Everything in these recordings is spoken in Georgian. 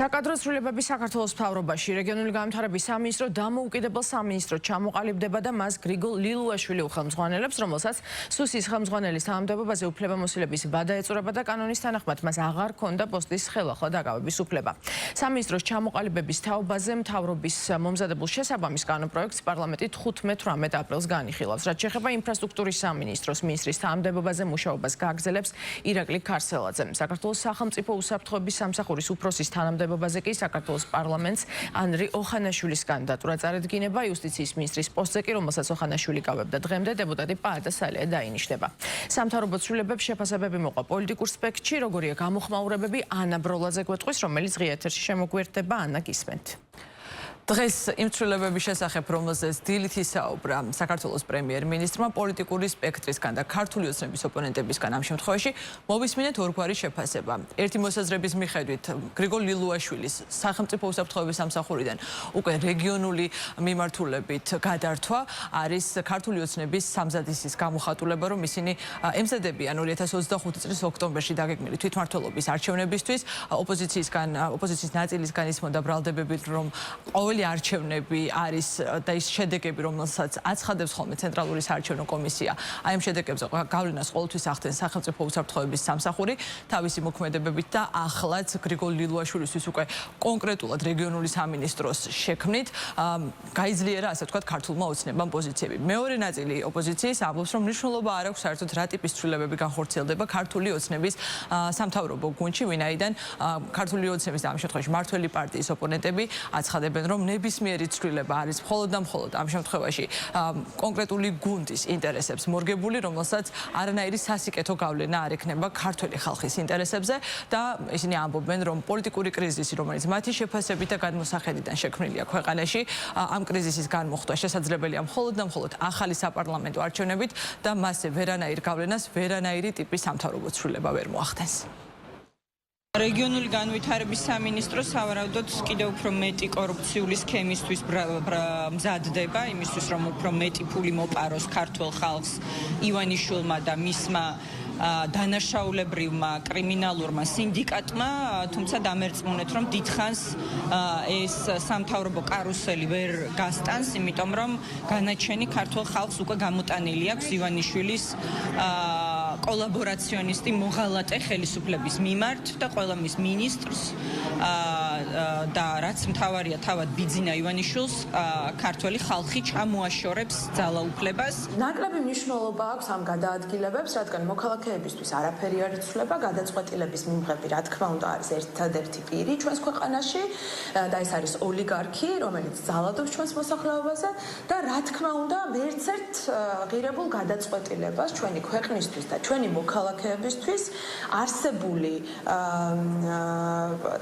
საკადრო ცვლილებები საქართველოს მთავრობაში რეგიონული განვითარების სამინისტრო დამოუკიდებელ სამინისტროდ ჩამოყალიბდება და მას გრიგოლ ლილუაშვილი უხელმძღვანელებს, რომელსაც სუსის ხელმძღვანელის თანამდებობაზე უფლებამოსილების ვადა ეწურება და კანონის თანახმად მას აღარ ჰქონდა პოსტის ხელახლა დაკავების უფლება. სამინისტროს ჩამოყალიბების თაობაზე მთავრობის მომზადებულ შესაბამის კანონპროექტს პარლამენტი 15-18 აპრილს განიხილავს. რაც შეეხება ინფრასტრუქტურის სამინისტროს მინისტრის თანამდებობაზე მუშაობას გააგრძელებს ირაკლი ქარსელაძე. საქართველოს სახელმწიფო უსაფრთხოების სამსახურის უფროსის თანამდებობაზე კი საქართველოს პარლამენტს ანრი ოხანაშვილის კანდიდატურა წარედგინება. იუსტიციის მინისტრის პოსტზე კი, რომელსაც ოხანაშვილი კავებდა დღემდე, დეპუტატი პაატა სალია დაინიშნება. სამთავრობო ცვლილებებს შეფასებები მოყვა პოლიტიკურ სპექტრში, როგორია გამოხმაურებები ანა ბროლაძე გვეტყვის, რომელიც ღია ეთერში შემოგვიერთდება. ანა, გისმენთ. დღეს იმ ცვლილებების შესახებ, რომელზეც დილით ისაუბრა საქართველოს პრემიერ-მინისტრმა, პოლიტიკური სპექტრისგან და ქართული ოცნების ოპონენტებისგან ამ შემთხვევაში მოვისმინეთ ორგვარი შეფასება. ერთი მოსაზრების მიხედვით, გრიგოლ ლილუაშვილის სახელმწიფო უსაფრთხოების სამსახურიდან უკვე რეგიონული მიმართულებით გადართვა არის ქართული ოცნების სამზადისის გამოხატულება, რომ ისინი ემზადებიან 2025 წლის ოქტომბერში დაგეგმილი თვითმმართველობის არჩევნებისთვის. ოპოზიციის ნაწილისგან ისმოდა ბრალდებები, რომ ყოველი არჩევნები არის და ის შედეგები, რომელსაც აცხადებს ხოლმე ცენტრალური საარჩევნო კომისია, აი ამ შედეგებზე გავლენას ყოველთვის ახდენს სახელმწიფო უსაფრთხოების სამსახური თავისი მოქმედებებით და ახლაც გრიგოლ ლილუაშვილისთვის უკვე კონკრეტულად რეგიონული სამინისტროს შექმნით გაიძლიერა, ასე ვთქვათ, ქართულმა ოცნებამ პოზიციები. მეორე ნაწილი ოპოზიციის ამბობს, რომ მნიშვნელობა არ აქვს საერთოდ რა ტიპის ცვლილებები განხორციელდება ქართული ოცნების სამთავრობო გუნდში, ვინაიდან ქართული ოცნების და ამ შემთხვევაში მართველი პარტიის ოპონენტები აცხადებენ, რომ ნებისმიერი ცვლილება არის მხოლოდ და მხოლოდ ამ შემთხვევაში კონკრეტული გუნდის ინტერესებს მორგებული, რომელსაც არანაირი სასიკეთო გავლენა არ ექნება ქართული ხალხის ინტერესებზე და ისინი ამბობენ, რომ პოლიტიკური კრიზისი, რომელიც მათი შეფასებით და გადმოსახედიდან შექმნილია ქვეყანაში, ამ კრიზისის განმოხტვა შესაძლებელია მხოლოდ და მხოლოდ ახალი საპარლამენტო არჩევნებით და მასზე ვერანაირ გავლენას, ვერანაირი ტიპის სამთავრობო ცვლილება ვერ მოახდენს. რეგიონული განვითარების სამინისტრო სავარაუდოდ კიდევ უფრო მეტი კორუფციული სქემისთვის მზადდება, იმისთვის რომ უფრო მეტი ფული მოპაროს ქართულ ხალხს ივანიშვილმა და მისმა დანაშაულებრივმა კრიმინალურმა სინდიკატმა, თუმცა დამერწმუნეთ, რომ დიდხანს ეს სამთავრობო კარუსელი ვერ გასტანს, იმიტომ რომ განაჩენი ქართულ ხალხს უკვე გამოტანილი აქვს ივანიშვილის კოლაბორაციონისტი მოღალატე ხელისუფლების მიმართ და ყველა მის მინისტრს და რაც მთავარია თავად ბიძინა ივანიშვილს ქართველი ხალხი ჩამოაშორებს ძალაუფლებას. ნაკლები მნიშვნელობა აქვს ამ გადაადგილებებს, რადგან მოქალაქეებისთვის არაფერი არ იცვლება, გადაწყვეტილების მიმღები, რა თქმა უნდა, არის ერთადერთი პირი ჩვენს ქვეყანაში და ეს არის ოლიგარქი, რომელიც ძალადობს ჩვენს მოსახლეობაზე და რა თქმა უნდა, ვერც ერთ ღირებულ გადაწყვეტილებას ჩვენი ქვეყნისთვის და ჩვენი მოქალაქეებისთვის არსებული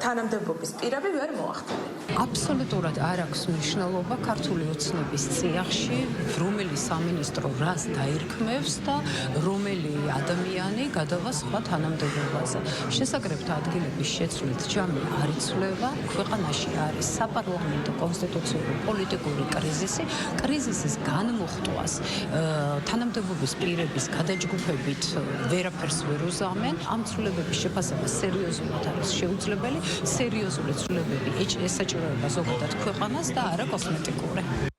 თანამდებობის პირები ვერ მოახდინენ. აბსოლუტურად არ აქვს მნიშვნელობა ქართული ოცნების წიაღში, რომელი სამინისტრო რას დაირქმევს და რომელი ადამიანი გადავა სხვა თანამდებობაზე. შესაკრებთა ადგილების შეცვლით ჯამი არ იცვლება, ქვეყანაში არის საპარლამენტო კონსტიტუციური პოლიტიკური კრიზისი. კრიზისის განმოხტვას თანამდებობის პირების გადაჯგუფებით ვერაფერს ვერ უზამენ. ამ ცვლილებების შეფასება სერიოზულად არის შეუძლებელი. სერიოზული ცვლილებები ესაჭიროება ზოგადად ქვეყანას და არა კოსმეტიკური.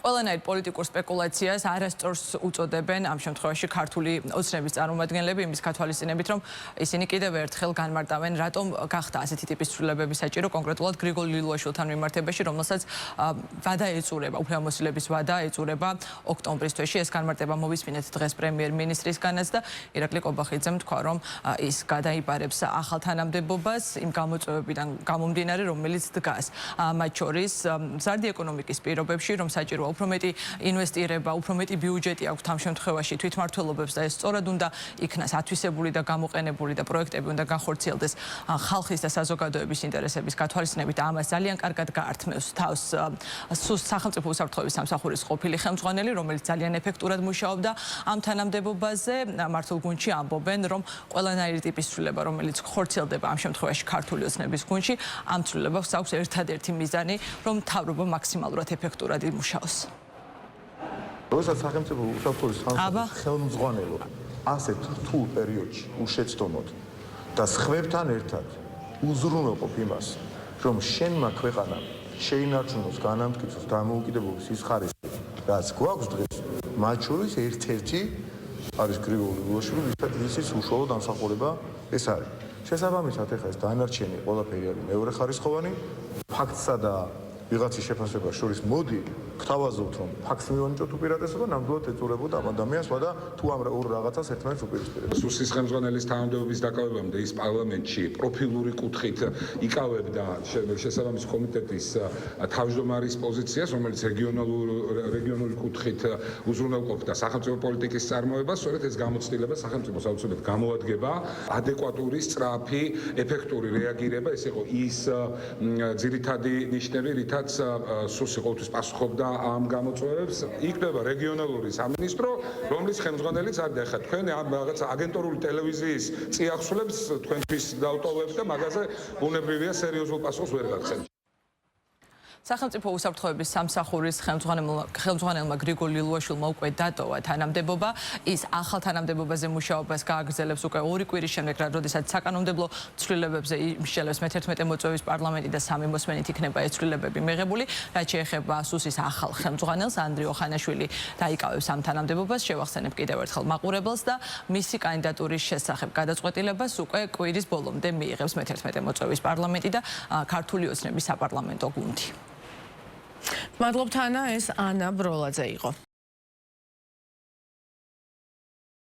ყველანაირ პოლიტიკურ სპეკულაციას არასწორს უწოდებენ ამ შემთხვევაში ქართული ოცნების წარმომადგენლები იმის გათვალისწინებით, რომ ისინი კიდევ ერთხელ განმარტავენ, რატომ გახდა ასეთი ტიპის ცვლილებები საჭირო კონკრეტულად გრიგოლ ლილუაშვილთან მიმართებაში, რომელსაც ვადა ეწურება, უფლებამოსილების ვადა ეწურება ოქტომბრის თვეში. ეს განმარტება მოვისმინეთ დღეს პრემიერ-მინისტრისგანაც და ირაკლი ყობახიძემ თქვა, რომ ის გადაიბარებს ახალ თანამდებობას იმ გამოწვევებიდან გამომდინარე, რომელიც დგას. მათ შორის მზარდი ეკონომიკის პირობებში, რომ საჭიროა უფრო მეტი ინვესტირება, უფრო მეტი ბიუჯეტი აქვს ამ შემთხვევაში თვითმმართველობებს და ეს სწორად უნდა იქნას ათვისებული და გამოყენებული და პროექტები უნდა განხორციელდეს ხალხის და საზოგადოების ინტერესების გათვალისწინებით. ამას ძალიან კარგად გაართმევს თავს სახელმწიფო უსაფრთხოების სამსახურის ყოფილი ხელმძღვანელი, რომელიც ძალიან ეფექტურად მუშაობდა ამ თანამდებობაზე. მართულ გუნდში ამბობენ, რომ ყველანაირი ტიპის ცვლილება, რომელიც ხორციელდება ამ შემთხვევაში ქართული ოცნების გუნდში, ამ ცვლილებას აქვს ერთადერთი მიზანი, რომ მთავრობა მაქსიმალურად ეფექტურად იმუშაოს. როდესაც სახელმწიფო უსაფრთხოების სამსახურის ხელმძღვანელო ასეთ რთულ პერიოდში უშეცდომოდ და სხვებთან ერთად უზრუნველყოფ იმას, რომ შენმა ქვეყანამ შეინარჩუნოს განამტკიცოს დამოუკიდებლობის ის ხარისხი, რაც გვაქვს დღეს, მათ შორის ერთ-ერთი არის გრიგოლ ლილუაშვილი, ვისაც უშუალო დამსახურება ეს არის. შესაბამისად, ეხლა ეს დანარჩენი ყველაფერი არის მეორეხარისხოვანი, ფაქტსა და ვიღაცის შეფასებას შორის მოდი გთავაზობთ, რომ ფაქტს მივანიჭოთ უპირატესობა, ნამდვილად ეწურებოდა ამ ადამიანს, და თუ ამ ორ რაღაცას ერთმანეთს უპირისპირებდა. სუსის ხელმძღვანელის თანამდებობის დაკავებამდე ის პარლამენტში პროფილური კუთხით იკავებდა შესაბამის კომიტეტის თავმჯდომარის პოზიციას, რომელიც რეგიონული კუთხით უზრუნველყოფდა სახელმწიფო პოლიტიკის წარმოებას, სწორედ ეს გამოცდილება სახელმწიფოს აუცილებლად გამოადგება, ადეკვატური, სწრაფი, ეფექტური რეაგირება, ეს იყო ის ძირითადი ნიშნები, რითაც სუსი ყოველთვის პასუხობდა ამ გამოწვევებს. იქნება რეგიონალური სამინისტრო, რომლის ხელმძღვანელიც არ დახა. თქვენ ამ რაღაც აგენტურული ტელევიზიის წიაღსვლებს თქვენთვის დავტოვებთ და მაგაზე ბუნებრივია სერიოზულ პასუხს ვერ გაგცემთ. სახელმწიფო უსაფრთხოების სამსახურის ხელმძღვანელმა გრიგოლ ლილუაშვილმა უკვე დატოვა თანამდებობა. ის ახალ თანამდებობაზე მუშაობას გააგრძელებს უკვე 2 კვირის შემდეგ, როდესაც საკანონმდებლო ცვლილებებზე იმსჯელებს მე-11 მოწვევის პარლამენტი და 3 მოსმენით იქნება ეს ცვლილებები მიღებული. რაც შეეხება სუსის ახალ ხელმძღვანელს, ანდრიო ხანაშვილი დაიკავებს ამ თანამდებობას. შევახსენებ კიდევ ერთხელ მაყურებელს და მისი კანდიდატურის შესახებ გადაწყვეტილებას უკვე კვირის ბოლომდე მიიღებს მე-11 მოწვევის პარლამენტი და ქართული ოცნების საპარლამენტო გუნდი. მადლობთ ანა, ეს ანა ბროლაძე იყო.